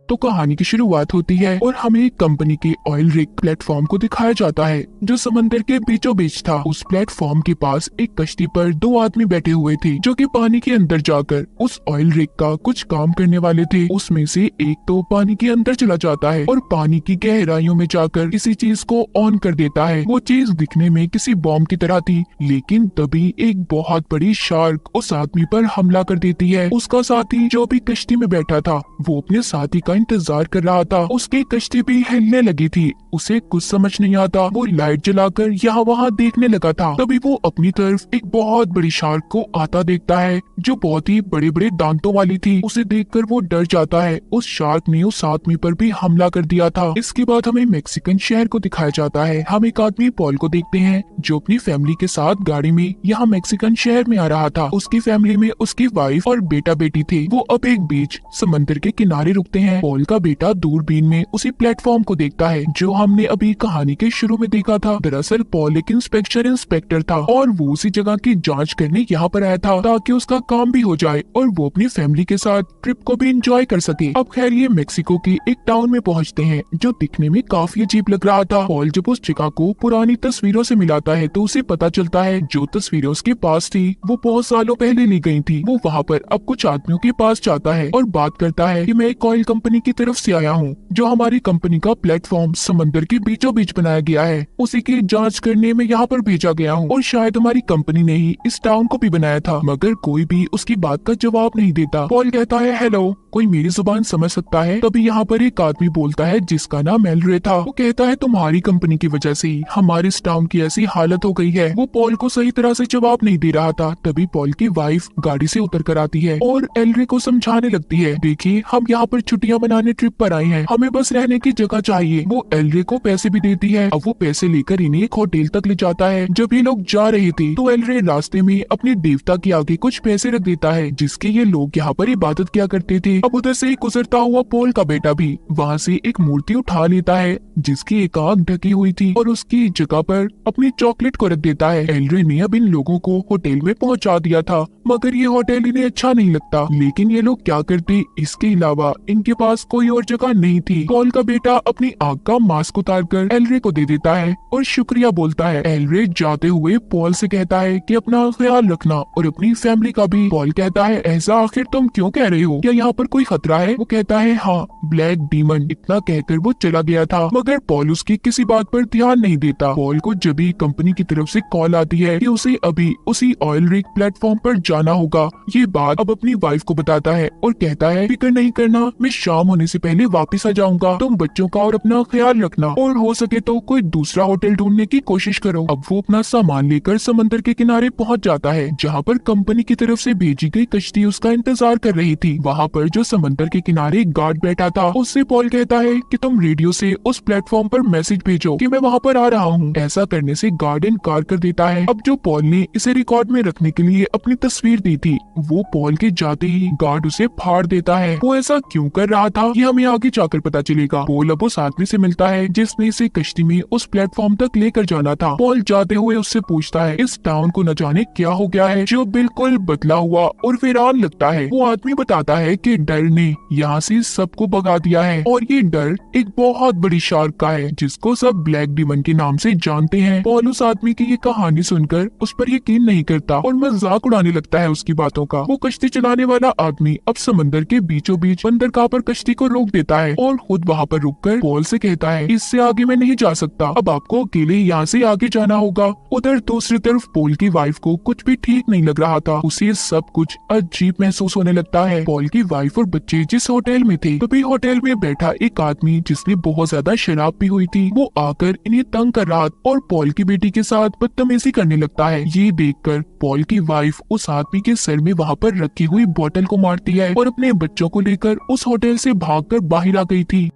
तो कहानी की शुरुआत होती है और हमें एक कंपनी के ऑयल रिग प्लेटफॉर्म को दिखाया जाता है जो समंदर के बीचों बीच था। उस प्लेटफॉर्म के पास एक कश्ती पर दो आदमी बैठे हुए थे जो कि पानी के अंदर जाकर उस ऑयल रिग का कुछ काम करने वाले थे। उसमें से एक तो पानी के अंदर चला जाता है और पानी की गहराइयों में जाकर किसी चीज को ऑन कर देता है। वो चीज दिखने में किसी बॉम्ब की तरह थी, लेकिन तभी एक बहुत बड़ी शार्क उस आदमी पर हमला कर देती है। उसका साथी जो भी कश्ती में बैठा था वो अपने साथी का इंतजार कर रहा था। उसकी कश्ती भी हिलने लगी थी। उसे कुछ समझ नहीं आता। वो लाइट जलाकर यहाँ वहाँ देखने लगा था। तभी वो अपनी तरफ एक बहुत बड़ी शार्क को आता देखता है जो बहुत ही बड़े बड़े दांतों वाली थी। उसे देखकर वो डर जाता है। उस शार्क ने उस आदमी पर भी हमला कर दिया था। इसके बाद हमें मेक्सिकन शहर को दिखाया जाता है। हम एक आदमी पॉल को देखते हैं जो अपनी फैमिली के साथ गाड़ी में यहाँ मेक्सिकन शहर में आ रहा था। उसकी फैमिली में उसकी वाइफ और बेटा बेटी थे। वो अब एक बीच समंदर के किनारे रुकते हैं। पॉल का बेटा दूरबीन में उसी प्लेटफॉर्म को देखता है जो हमने अभी कहानी के शुरू में देखा था। दरअसल पॉल एक इंस्पेक्टर था और वो उसी जगह की जांच करने यहाँ पर आया था ताकि उसका काम भी हो जाए और वो अपनी फैमिली के साथ ट्रिप को भी एंजॉय कर सके। अब खैर ये मेक्सिको की एक टाउन में पहुँचते हैं जो दिखने में काफी अजीब लग रहा था। पॉल जब उस जगह को पुरानी तस्वीरों से मिलाता है तो उसे पता चलता है जो तस्वीरें उसके पास थी वो बहुत सालों पहले ली गई थी। वो वहाँ पर अब कुछ आदमियों के पास जाता है और बात करता है कि मैं एक ऑयल कंपनी की तरफ से आया हूँ जो हमारी कंपनी का प्लेटफॉर्म समंदर के बीचों बीच बनाया गया है, उसी की जांच करने में यहाँ पर भेजा गया हूँ और शायद हमारी कंपनी ने ही इस टाउन को भी बनाया था। मगर कोई भी उसकी बात का जवाब नहीं देता। पॉल कहता है हेलो, कोई मेरी जुबान समझ सकता है? तभी यहाँ पर एक आदमी बोलता है जिसका नाम एलरे था। वो कहता है तुम्हारी कंपनी की वजह से ही हमारे इस टाउन की ऐसी हालत हो गई है। वो पॉल को सही तरह से जवाब नहीं दे रहा था। तभी पॉल की वाइफ गाड़ी से उतर कर आती है और एलरे को समझाने लगती है देखिए हम यहाँ पर छुट्टियाँ मनाने ट्रिप पर आए हैं, हमें बस रहने की जगह चाहिए। वो एलरे को पैसे भी देती है। अब वो पैसे लेकर इन्हें एक होटल तक ले जाता है। जब ये लोग जा रहे थे तो एलरे रास्ते में अपने देवता के आगे कुछ पैसे रख देता है जिसके ये लोग यहाँ पर इबादत किया करते थे। अब उधर से गुजरता हुआ पॉल का बेटा भी वहाँ से एक मूर्ति उठा लेता है जिसकी एक आंख ढकी हुई थी और उसकी जगह पर अपनी चॉकलेट को रख देता है। एलरे ने अब इन लोगों को होटल में पहुँचा दिया था मगर ये होटल इन्हें अच्छा नहीं लगता। लेकिन ये लोग क्या करते, इसके अलावा इनके पास कोई और जगह नहीं थी। पॉल का बेटा अपनी आंख का मास्क उतार कर एलरे को दे देता है और शुक्रिया बोलता है। एलरे जाते हुए पॉल से कहता है कि अपना ख्याल रखना और अपनी फैमिली का भी। पॉल कहता है ऐसा आखिर तुम क्यों कह रहे हो, क्या यहाँ पर कोई खतरा है? वो कहता है हाँ, ब्लैक डीमन। इतना कहकर वो चला गया था मगर पॉल उसकी किसी बात पर ध्यान नहीं देता। पॉल को जब भी कंपनी की तरफ से कॉल आती है कि उसे अभी उसी ऑयल रिग प्लेटफॉर्म पर जाना होगा, ये बात अब अपनी वाइफ को बताता है और कहता है फिक्र नहीं करना, मैं शाम होने से पहले वापस आ जाऊंगा। तुम बच्चों का और अपना ख्याल रखना और हो सके तो कोई दूसरा होटल ढूंढने की कोशिश करो। अब वो अपना सामान लेकर समंदर के किनारे पहुंच जाता है जहां पर कंपनी की तरफ से भेजी गई कश्ती उसका इंतजार कर रही थी। वहां पर जो समंदर के किनारे गार्ड बैठा था उससे पॉल कहता है कि तुम रेडियो से उस प्लेटफॉर्म पर मैसेज भेजो कि मैं वहां पर आ रहा हूँ। ऐसा करने से गार्ड इनकार कर देता है। अब जो पॉल ने इसे रिकॉर्ड में रखने के लिए अपनी तस्वीर दी थी वो पॉल के जाते ही गार्ड उसे फाड़ देता है। वो ऐसा क्यों कर रहा था ये हमें आगे जाकर पता चलेगा। पॉल अब उस आदमी से मिलता है जिसने इसे कश्ती में उस प्लेटफॉर्म तक लेकर जाना था। पॉल जाते हुए उससे पूछता है इस टाउन को न जाने क्या हो गया है जो बिल्कुल बदला हुआ और वीरान लगता है। वो आदमी बताता है कि डर ने यहाँ से सबको भगा दिया है और ये डर एक बहुत बड़ी शार्क का है जिसको सब ब्लैक डीमन के नाम से जानते हैं। पॉल उस आदमी की ये कहानी सुनकर उस पर यकीन नहीं करता और मजाक उड़ाने लगता है उसकी बातों का। वो कश्ती चलाने वाला आदमी अब समंदर के बीचों बीच बंदरगाह पर कश्ती को रोक देता है और खुद वहाँ पर रुककर पॉल से कहता है इससे आगे मैं नहीं जा सकता, अब आपको अकेले यहाँ से आगे जाना होगा। उधर दूसरी तरफ पॉल की वाइफ को कुछ भी ठीक नहीं लग रहा था। उसे सब कुछ अजीब महसूस होने लगता है। पॉल की वाइफ और बच्चे जिस होटल में थे तभी होटल में बैठा एक आदमी जिसने बहुत ज्यादा शराब पी हुई थी वो आकर इन्हें तंग कर रहा और पॉल की बेटी के साथ बदतमीजी करने लगता है। ये देखकर पॉल की वाइफ उस आदमी के सर में वहाँ पर रखी हुई बोतल को मारती है और अपने बच्चों को लेकर उस होटल से भागकर बाहर आ गई थी।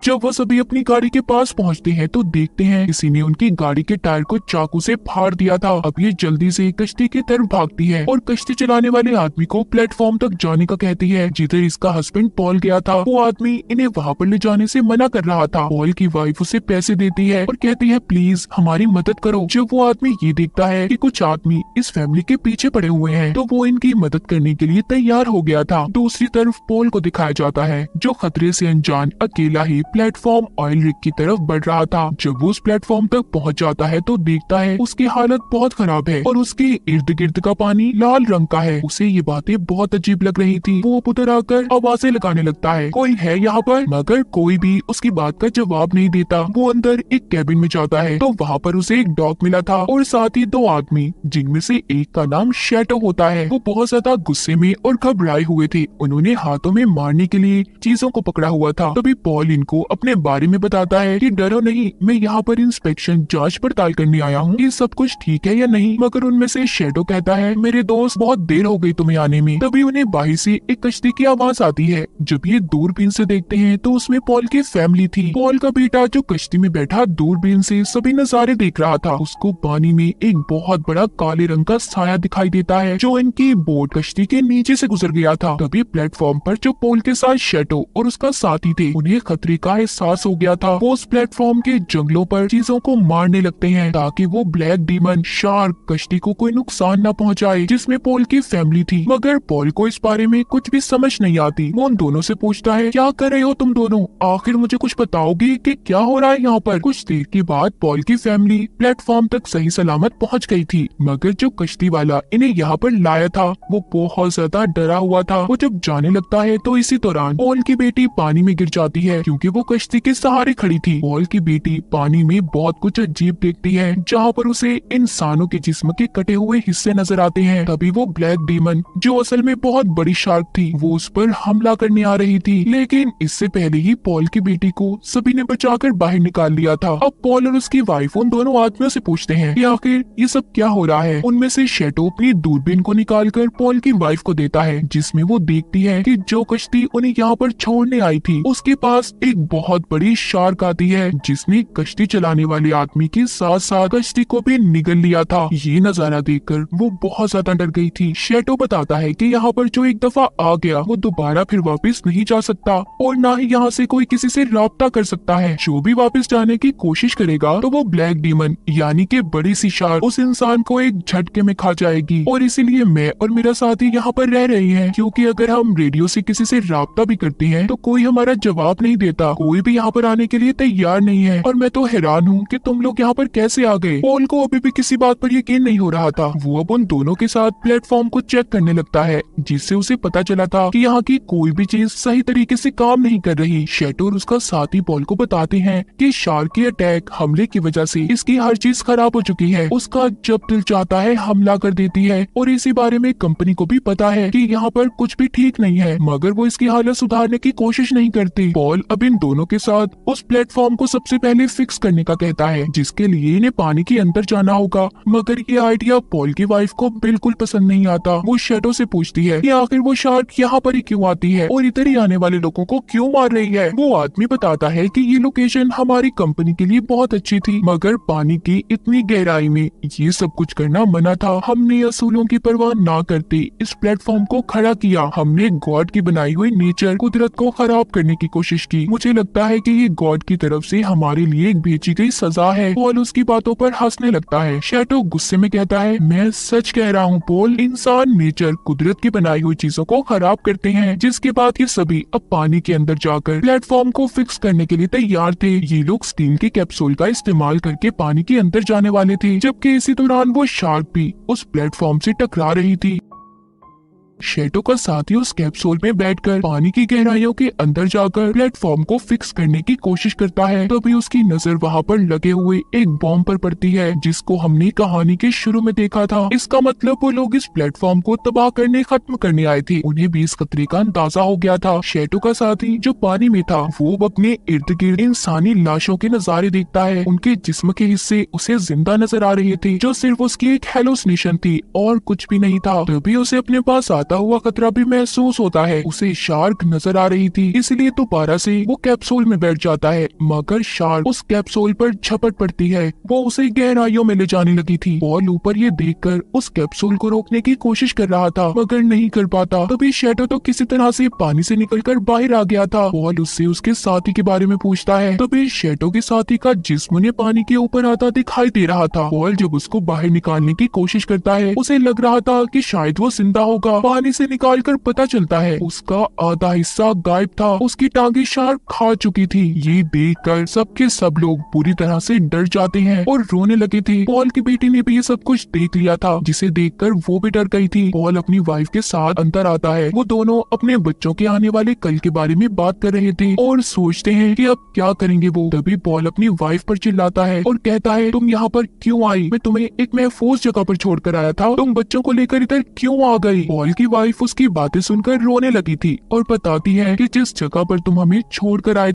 जब वो सभी अपनी गाड़ी के पास पहुंचते हैं तो देखते हैं किसी ने उनकी गाड़ी के टायर को चाकू से फाड़ दिया था। अब ये जल्दी से कश्ती की तरफ भागती है और कश्ती चलाने वाले आदमी को प्लेटफॉर्म तक जाने का कहती है जिधर इसका हस्बैंड पॉल गया था। वो आदमी इन्हें वहाँ पर ले जाने से मना कर रहा था। पॉल की वाइफ उसे पैसे देती है और कहती है प्लीज हमारी मदद करो। जब वो आदमी ये देखता है कि कुछ आदमी इस फैमिली के पीछे पड़े हुए हैं तो वो इनकी मदद करने के लिए तैयार हो गया था। दूसरी तरफ पॉल को दिखाया जाता है जो खतरे से अनजान अकेला ही प्लेटफॉर्म ऑयल रिग की तरफ बढ़ रहा था। जब वो उस प्लेटफॉर्म तक पहुंच जाता है तो देखता है उसकी हालत बहुत खराब है और उसके इर्द गिर्द का पानी लाल रंग का है। उसे ये बातें बहुत अजीब लग रही थी। वो उधर आकर आवाजें लगाने लगता है कोई है यहाँ पर, मगर कोई भी उसकी बात का जवाब नहीं देता। वो अंदर एक कैबिन में जाता है तो वहाँ पर उसे एक डॉग मिला था और साथ ही दो आदमी जिनमें से एक का नाम शैडो होता है। वो बहुत ज्यादा गुस्से में और घबराए हुए थे। उन्होंने हाथों में मारने के लिए चीजों को पकड़ा हुआ था। तभी पॉल इनको अपने बारे में बताता है कि डरो नहीं, मैं यहाँ पर इंस्पेक्शन जांच पड़ताल करने आया हूँ, ये सब कुछ ठीक है या नहीं। मगर उनमें से शैडो कहता है मेरे दोस्त बहुत देर हो गई तुम्हें आने में। तभी उन्हें बाहर से एक कश्ती की आवाज आती है। जब ये दूरबीन से देखते हैं तो उसमें पॉल की फैमिली थी। पॉल का बेटा जो कश्ती में बैठा दूरबीन से सभी नजारे देख रहा था। उसको पानी में एक बहुत बड़ा काले रंग का साया दिखाई देता है जो इनकी बोट कश्ती के नीचे से गुजर गया था। तभी प्लेटफॉर्म पर जो पॉल के साथ शैडो और उसका साथी थे उन्हें खतरे का एहसास हो गया था। वो उस प्लेटफॉर्म के जंगलों पर चीजों को मारने लगते हैं ताकि वो ब्लैक डीमन शार्क कश्ती को कोई नुकसान न पहुंचाए जिसमें पॉल की फैमिली थी। मगर पॉल को इस बारे में कुछ भी समझ नहीं आती। वो उन दोनों से पूछता है क्या कर रहे हो तुम दोनों, आखिर मुझे कुछ बताओगे कि क्या हो रहा है यहाँ पर। कुछ देर के बाद पॉल की फैमिली प्लेटफॉर्म तक सही सलामत पहुँच गई थी। मगर जो कश्ती वाला इन्हें यहाँ पर लाया था वो बहुत ज्यादा डरा हुआ था। वो जब जाने लगता है तो इसी दौरान पॉल की बेटी पानी में गिर जाती है क्योंकि वो कश्ती के सहारे खड़ी थी। पॉल की बेटी पानी में बहुत कुछ अजीब देखती है जहाँ पर उसे इंसानों के जिस्म के कटे हुए हिस्से नजर आते हैं। तभी वो ब्लैक डीमन जो असल में बहुत बड़ी शार्क थी वो उस पर हमला करने आ रही थी। लेकिन इससे पहले ही पॉल की बेटी को सभी ने बचाकर बाहर निकाल लिया था। अब पॉल और उसकी वाइफ उन दोनों आदमियों से पूछते हैं कि आखिर ये सब क्या हो रहा है। उनमें से शैडो अपनी दूरबीन को निकालकर पॉल की वाइफ को देता है जिसमें वो देखती है कि जो कश्ती उन्हें यहाँ पर छोड़ने आई थी उसके पास एक बहुत बड़ी शार्क आती है जिसने कश्ती चलाने वाले आदमी के साथ साथ कश्ती को भी निगल लिया था। ये नजारा देखकर वो बहुत ज्यादा डर गई थी। शैडो बताता है कि यहाँ पर जो एक दफा आ गया वो दोबारा फिर वापस नहीं जा सकता और ना ही यहाँ से कोई किसी से राब्ता कर सकता है। जो भी वापस जाने की कोशिश करेगा तो वो ब्लैक डीमन यानी कि बड़ी सी शार्क उस इंसान को एक झटके में खा जाएगी। और इसीलिए मैं और मेरा साथी यहाँ पर रह रहे हैं क्योंकि अगर हम रेडियो से किसी से राब्ता भी करते हैं तो कोई हमारा जवाब नहीं देता, कोई भी यहाँ पर आने के लिए तैयार नहीं है। और मैं तो हैरान हूँ कि तुम लोग यहाँ पर कैसे आ गए। पॉल को अभी भी किसी बात पर यकीन नहीं हो रहा था। वो अब उन दोनों के साथ प्लेटफॉर्म को चेक करने लगता है जिससे उसे पता चला था कि यहाँ की कोई भी चीज सही तरीके से काम नहीं कर रही। शैडो और उसका साथी पॉल को बताते हैं कि शार्क के अटैक हमले की वजह से इसकी हर चीज खराब हो चुकी है। उसका जब दिल चाहता है हमला कर देती है और इसी बारे में कंपनी को भी पता है कि यहाँ पर कुछ भी ठीक नहीं है, मगर वो इसकी हालत सुधारने की कोशिश नहीं करती। पॉल अब इन दोनों के साथ उस प्लेटफॉर्म को सबसे पहले फिक्स करने का कहता है जिसके लिए इन्हें पानी के अंदर जाना होगा। मगर ये आइडिया पॉल की वाइफ को बिल्कुल पसंद नहीं आता। वो शैडो से पूछती है कि आखिर वो शार्क यहाँ पर ही क्यों आती है और इधर ही आने वाले लोगों को क्यों मार रही है। वो आदमी बताता है कि ये लोकेशन हमारी कंपनी के लिए बहुत अच्छी थी मगर पानी की इतनी गहराई में ये सब कुछ करना मना था। हमने असूलों की परवाह ना करते इस प्लेटफॉर्म को खड़ा किया। हमने गॉड की बनाई हुई नेचर कुदरत को खराब करने की कोशिश की। मुझे लगता है कि ये गॉड की तरफ से हमारे लिए एक भेजी गई सजा है। पॉल उसकी बातों पर हंसने लगता है। शैडो गुस्से में कहता है मैं सच कह रहा हूँ पॉल, इंसान नेचर कुदरत की बनाई हुई चीजों को खराब करते हैं। जिसके बाद ये सभी अब पानी के अंदर जाकर प्लेटफॉर्म को फिक्स करने के लिए तैयार थे। ये लोग स्टील के कैप्सूल का इस्तेमाल करके पानी के अंदर जाने वाले थे जबकि इसी दौरान वो शार्क भी उस प्लेटफॉर्म से टकरा रही थी। शैडो का साथी उस कैप्सूल में बैठकर पानी की गहराइयों के अंदर जाकर प्लेटफॉर्म को फिक्स करने की कोशिश करता है। तभी उसकी नजर वहाँ पर लगे हुए एक बॉम्ब पर पड़ती है जिसको हमने कहानी के शुरू में देखा था। इसका मतलब वो लोग इस प्लेटफॉर्म को तबाह करने खत्म करने आए थे। उन्हें भी इस खतरे का अंदाजा हो गया था। शैडो का साथी जो पानी में था वो अपने इर्द गिर्द इंसानी लाशों के नजारे देखता है। उनके जिस्म के हिस्से उसे जिंदा नजर आ रहे थे जो सिर्फ उसकी एक हेलुसिनेशन थी और कुछ भी नहीं था। तभी उसे अपने पास आता हुआ खतरा भी महसूस होता है। उसे शार्क नजर आ रही थी, इसलिए दोबारा से वो कैप्सूल में बैठ जाता है, मगर शार्क उस कैप्सूल पर झपट पड़ती है। वो उसे गहराइयों में ले जाने लगी थी। पॉल ऊपर ये देखकर उस कैप्सूल को रोकने की कोशिश कर रहा था, मगर नहीं कर पाता। तभी शैडो तो किसी तरह से पानी से निकलकर बाहर आ गया था। पॉल उससे उसके साथी के बारे में पूछता है। तभी शैडो के साथी का जिस्म उन्हें पानी के ऊपर आता दिखाई दे रहा था। पॉल जब उसको बाहर निकालने की कोशिश करता है, उसे लग रहा था कि शायद वो जिंदा होगा। पानी से निकालकर पता चलता है उसका आधा हिस्सा गायब था, उसकी टांगे शार्क खा चुकी थी। ये देखकर सबके सब लोग पूरी तरह से डर जाते हैं और रोने लगे थे। पॉल की बेटी ने भी ये सब कुछ देख लिया था, जिसे देखकर वो भी डर गई थी। पॉल अपनी वाइफ के साथ अंदर आता है। वो दोनों अपने बच्चों के आने वाले कल के बारे में बात कर रहे थे और सोचते हैं कि अब क्या करेंगे वो। तभी पॉल अपनी वाइफ पर चिल्लाता है और कहता है, तुम यहाँ पर क्यों आई? मैं तुम्हें एक महफूज जगह पर छोड़कर आया था, तुम बच्चों को लेकर इधर क्यों आ गई? पॉल की वाइफ उसकी बातें सुनकर रोने लगी थी और बताती है कि जिस जगह पर तुम हमें छोड़कर आए